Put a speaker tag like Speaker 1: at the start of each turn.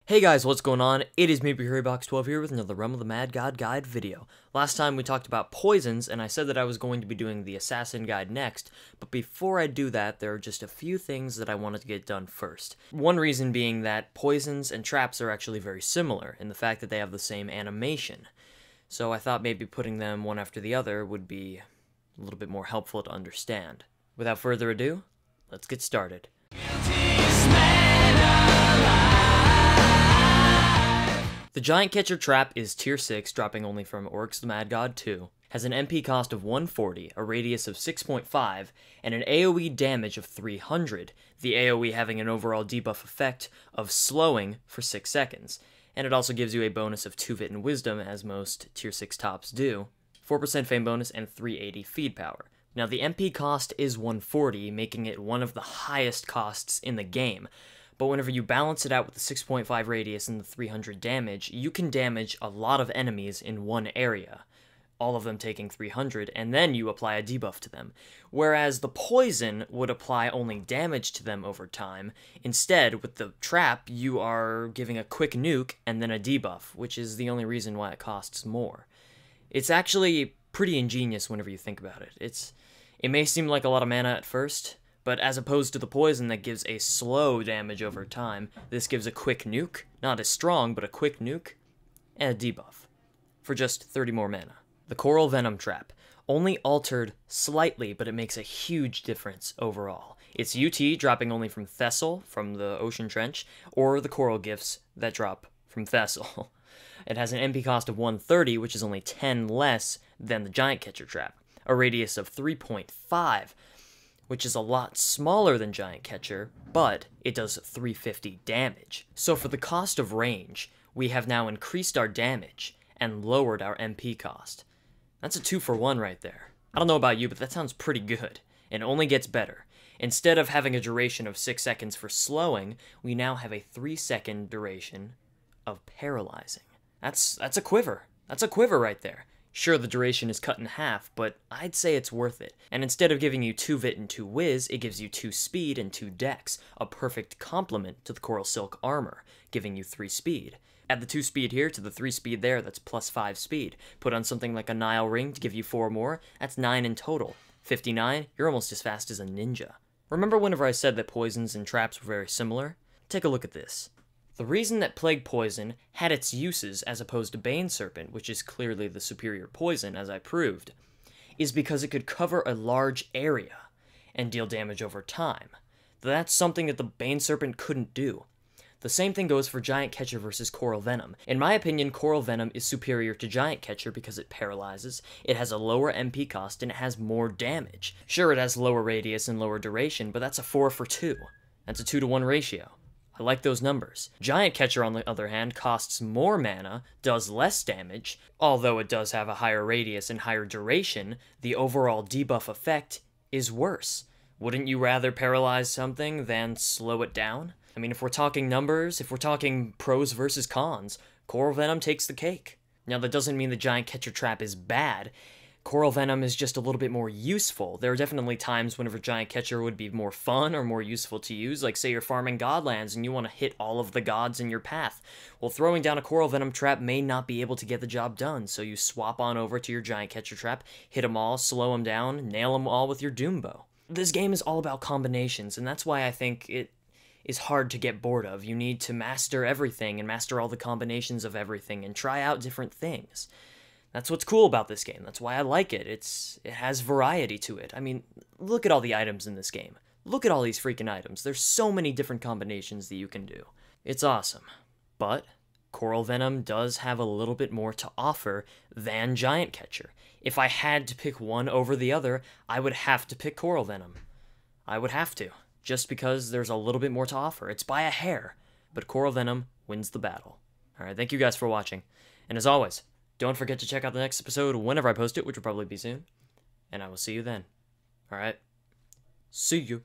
Speaker 1: Hey guys, what's going on? It is me, Box12 here with another Realm of the Mad God Guide video. Last time we talked about poisons, and I said that I was going to be doing the Assassin Guide next, but before I do that, there are just a few things that I wanted to get done first. One reason being that poisons and traps are actually very similar, in the fact that they have the same animation. So I thought maybe putting them one after the other would be a little bit more helpful to understand. Without further ado, let's get started. The Giantcatcher trap is tier 6, dropping only from Oryx the Mad God 2, has an MP cost of 140, a radius of 6.5, and an AoE damage of 300, the AoE having an overall debuff effect of slowing for 6 seconds, and it also gives you a bonus of 2 Vit and Wisdom, as most tier 6 tops do, 4% fame bonus, and 380 feed power. Now the MP cost is 140, making it one of the highest costs in the game. But whenever you balance it out with the 6.5 radius and the 300 damage, you can damage a lot of enemies in one area, all of them taking 300, and then you apply a debuff to them. Whereas the poison would apply only damage to them over time. Instead, with the trap, you are giving a quick nuke and then a debuff, which is the only reason why it costs more. It's actually pretty ingenious whenever you think about it. It may seem like a lot of mana at first, but as opposed to the poison that gives a slow damage over time, this gives a quick nuke, not as strong, but a quick nuke, and a debuff, for just 30 more mana. The Coral Venom trap, only altered slightly, but it makes a huge difference overall. It's UT dropping only from Thessal, from the Ocean Trench, or the Coral Gifts that drop from Thessal. It has an MP cost of 130, which is only 10 less than the Giantcatcher trap, a radius of 3.5, which is a lot smaller than Giantcatcher, but it does 350 damage. So for the cost of range, we have now increased our damage and lowered our MP cost. That's a 2-for-1 right there. I don't know about you, but that sounds pretty good. It only gets better. Instead of having a duration of 6 seconds for slowing, we now have a 3-second duration of paralyzing. That's a quiver. That's a quiver right there. Sure, the duration is cut in half, but I'd say it's worth it. And instead of giving you 2 Vit and 2 Wiz, it gives you 2 Speed and 2 Dex, a perfect complement to the Coral Silk armor, giving you 3 Speed. Add the 2 Speed here to the 3 Speed there, that's plus 5 Speed. Put on something like a Nile Ring to give you 4 more, that's 9 in total. 59, you're almost as fast as a ninja. Remember whenever I said that poisons and traps were very similar? Take a look at this. The reason that Plague Poison had its uses as opposed to Bane Serpent, which is clearly the superior poison, as I proved, is because it could cover a large area and deal damage over time. That's something that the Bane Serpent couldn't do. The same thing goes for Giantcatcher versus Coral Venom. In my opinion, Coral Venom is superior to Giantcatcher because it paralyzes, it has a lower MP cost, and it has more damage. Sure, it has lower radius and lower duration, but that's a 4-for-2. That's a 2-to-1 ratio. I like those numbers. Giantcatcher, on the other hand, costs more mana, does less damage, although it does have a higher radius and higher duration, the overall debuff effect is worse. Wouldn't you rather paralyze something than slow it down? I mean, if we're talking numbers, if we're talking pros versus cons, Coral Venom takes the cake. Now, that doesn't mean the Giantcatcher trap is bad. Coral Venom is just a little bit more useful. There are definitely times whenever Giantcatcher would be more fun or more useful to use, like say you're farming Godlands and you want to hit all of the gods in your path. Well, throwing down a Coral Venom trap may not be able to get the job done, so you swap on over to your Giantcatcher trap, hit them all, slow them down, nail them all with your Doom Bow. This game is all about combinations, and that's why I think it is hard to get bored of. You need to master everything and master all the combinations of everything and try out different things. That's what's cool about this game. That's why I like it. It has variety to it. I mean, look at all the items in this game. Look at all these freaking items. There's so many different combinations that you can do. It's awesome. But Coral Venom does have a little bit more to offer than Giantcatcher. If I had to pick one over the other, I would have to pick Coral Venom. I would have to, just because there's a little bit more to offer. It's by a hair, but Coral Venom wins the battle. Alright, thank you guys for watching. And as always, don't forget to check out the next episode whenever I post it, which will probably be soon. And I will see you then. Alright? See you.